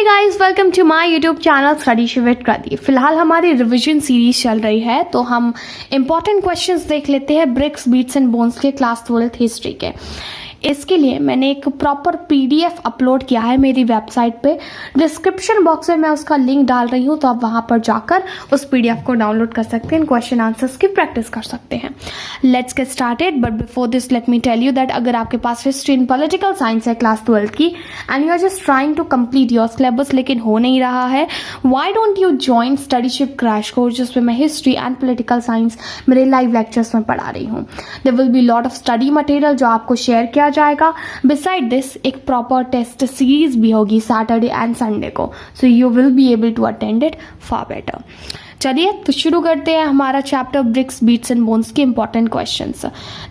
Hey guys, welcome to my YouTube channel study with Kriti. फिलहाल हमारी revision series चल रही है, तो हम इंपॉर्टेंट क्वेश्चंस देख लेते हैं ब्रिक्स, बीट्स एंड बोन्स के क्लास 12th हिस्ट्री के। इसके लिए मैंने एक प्रॉपर पीडीएफ अपलोड किया है मेरी वेबसाइट पे। डिस्क्रिप्शन बॉक्स में मैं उसका लिंक डाल रही हूँ, तो आप वहाँ पर जाकर उस पीडीएफ को डाउनलोड कर सकते हैं, क्वेश्चन आंसर्स की प्रैक्टिस कर सकते हैं। Let's get started, but before this let me tell you that अगर आपके पास हिस्ट्री इन पॉलिटिकल साइंस है क्लास 12th की and you are just trying to complete your syllabus लेकिन हो नहीं रहा है, why don't you join studyship crash course, जिसमें मैं हिस्ट्री एंड पॉलिटिकल साइंस मेरे लाइव लेक्चर्स में पढ़ा रही हूँ। There will be lot of study material जो आपको शेयर किया जाएगा। बिसाइड दिस एक प्रॉपर टेस्ट सीरीज भी होगी सैटरडे एंड संडे को, so you will be able to attend it far better. चलिए तो शुरू करते हैं हमारा chapter bricks, beads and bones के इंपॉर्टेंट क्वेश्चंस।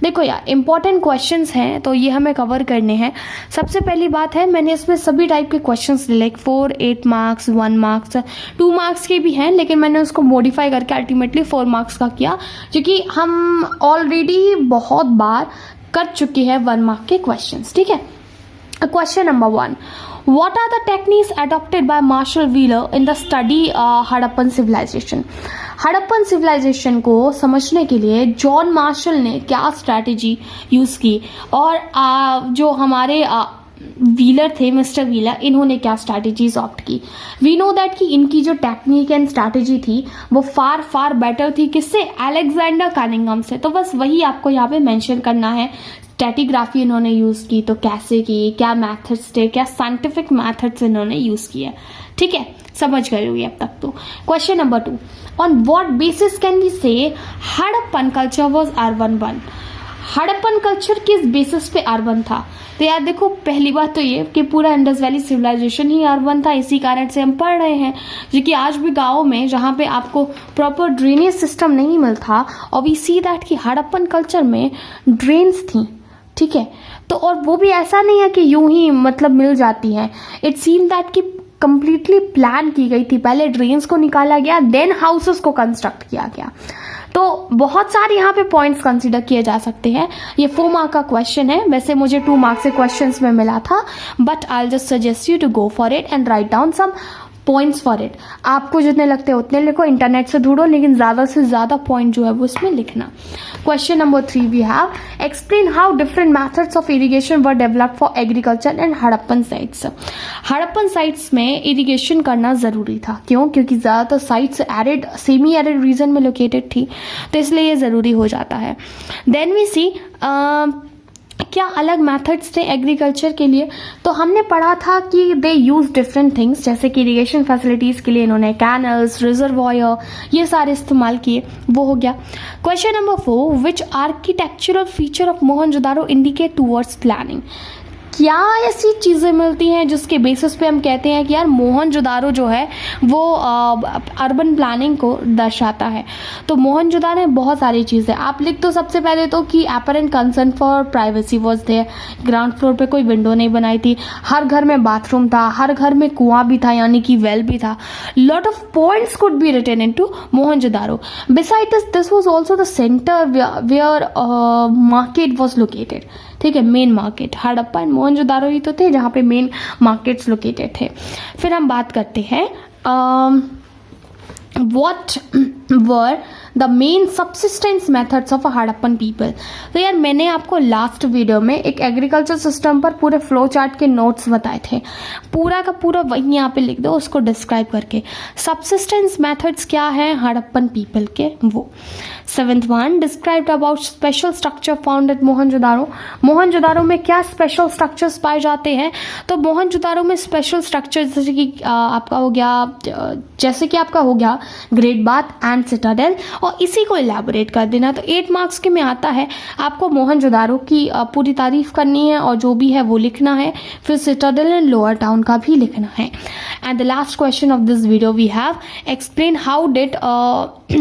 देखो यार, इंपॉर्टेंट क्वेश्चंस हैं तो ये हमें कवर करने हैं। सबसे पहली बात है, मैंने इसमें सभी टाइप के क्वेश्चंस ले, लाइक 4, 8 मार्क्स, 1 मार्क्स, 2 मार्क्स के भी हैं, लेकिन मैंने उसको मॉडिफाई करके अल्टीमेटली 4 मार्क्स का किया, क्योंकि हम ऑलरेडी बहुत बार कर चुके हैं 1 मार्क के क्वेश्चंस। ठीक है, question number 1, what are the techniques adopted by Marshall Wheeler in the study Harappan civilisation. Harappan civilisation को समझने के लिए जॉन मार्शल ने क्या स्ट्रैटेजी यूज़ की, और जो हमारे व्हीलर थे, मिस्टर व्हीलर, इन्होंने क्या स्ट्रैटेजीज ऑप्ट की। वी नो दैट कि इनकी जो टेक्निक एंड स्ट्रैटेजी थी वो फार बेटर थी किससे, अलेक्जेंडर कनिंघम से। तो बस वही आपको यहाँ पे मेंशन करना है। स्टैटिग्राफी इन्होंने यूज़ की, तो कैसे की, क्या मैथड्स थे, क्या साइंटिफिक मैथड्स इन्होंने यूज़ किया। ठीक है, समझ गए होंगे अब तक तो। Question number 2, on what basis can we say Harappan culture was urban one. Harappan culture किस बेसिस पे अर्बन था। तो यार देखो, पहली बात तो ये कि पूरा इंडस वैली सिविलाइजेशन ही अर्बन था, इसी कारण से हम पढ़ रहे हैं, जो कि आज भी गाँव में जहाँ पे आपको प्रॉपर ड्रेनेज सिस्टम नहीं मिलता, और वी सी दैट कि हड़प्पन कल्चर में ड्रेन्स थी। ठीक है, तो और वो भी ऐसा नहीं है कि यूं ही मतलब मिल जाती हैं। इट सीम दैट कि कंप्लीटली प्लान की गई थी। पहले ड्रेन्स को निकाला गया, देन हाउसेस को कंस्ट्रक्ट किया गया। तो बहुत सारे यहाँ पे पॉइंट्स कंसीडर किए जा सकते हैं। ये 4 मार्क का क्वेश्चन है, वैसे मुझे 2 मार्क्स से क्वेश्चंस में मिला था, but I just suggest you to go for it and write down some points for it. आपको जितने लगते हैं उतने लिखो, इंटरनेट से ढूंढो, लेकिन ज़्यादा से ज़्यादा पॉइंट जो है वो इसमें लिखना। Question number 3 we have, explain how different methods of irrigation were developed for agriculture and Harappan sites. Harappan sites में इरिगेशन करना ज़रूरी था। क्यों? क्योंकि ज़्यादातर sites arid, semi arid region में लोकेटेड थी, तो इसलिए ये ज़रूरी हो जाता है। देन वी सी क्या अलग मेथड्स थे एग्रीकल्चर के लिए। तो हमने पढ़ा था कि दे यूज डिफरेंट थिंग्स, जैसे कि इरिगेशन फैसिलिटीज़ के लिए इन्होंने कैनल्स, रिजर्वॉयर, ये सारे इस्तेमाल किए, वो हो गया। Question number 4, which architectural feature of Mohenjodaro indicate towards planning. क्या ऐसी चीज़ें मिलती हैं जिसके बेसिस पे हम कहते हैं कि यार मोहनजोदारो जो है वो अर्बन प्लानिंग को दर्शाता है। तो मोहनजोदारो में बहुत सारी चीज़ें आप लिख दो। सबसे पहले तो कि apparent concern for privacy was there. Ground floor पे कोई विंडो नहीं बनाई थी, हर घर में बाथरूम था, हर घर में कुआं भी था, यानी कि वेल भी था। Lot of points could be written into Mohenjodaro. Beside this was also the centre where market was located. ठीक है, main market Harappa and Mohenjodaro ही तो थे जहाँ पे मेन मार्केट्स लोकेटेड थे। फिर हम बात करते हैं what were the main subsistence methods of a Harappan people। तो यार मैंने आपको लास्ट वीडियो में एक एग्रीकल्चर सिस्टम पर पूरे फ्लो चार्ट के नोट्स बताए थे, पूरा का पूरा वही यहाँ पे लिख दो उसको डिस्क्राइब करके। सबसिस्टेंस मेथड्स क्या है हड़प्पन पीपल के, वो 7th one, described about special structure found at Mohenjodaro. Mohenjodaro में क्या स्पेशल स्ट्रक्चर्स पाए जाते हैं। तो मोहनजोदारो में स्पेशल स्ट्रक्चर जैसे कि आपका हो गया ग्रेट बाथ एंड सिटाडेल, और इसी को इलेबोरेट कर देना। तो 8 मार्क्स के में आता है, आपको मोहनजोदारो की पूरी तारीफ करनी है और जो भी है वो लिखना है, फिर सिटाडेल एंड लोअर टाउन का भी लिखना है। And the last question of this video we have, explain how did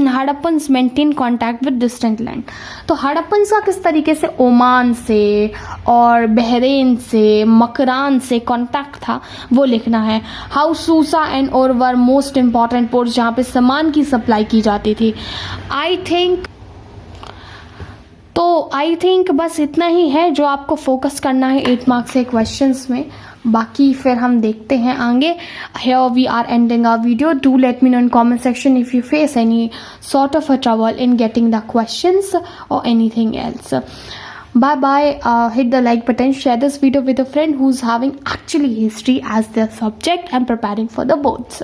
Harappans maintain contact with distant land. तो हड़प्पन्स का किस तरीके से ओमान से और बहरेन से, मकरान से कॉन्टैक्ट था वो लिखना है। हाउ सूसा एंड और वर मोस्ट इंपॉर्टेंट पोर्ट्स जहाँ पे सामान की सप्लाई की जाती थी। आई थिंक तो आई थिंक बस इतना ही है जो आपको फोकस करना है 8 मार्क्स के क्वेश्चंस में, बाकी फिर हम देखते हैं आगे. Here we are ending our video. Do let me know in comment section if you face any sort of a trouble in getting the questions or anything else. Bye bye. Hit the like button, share this video with a friend who's having actually history as their subject and preparing for the boards.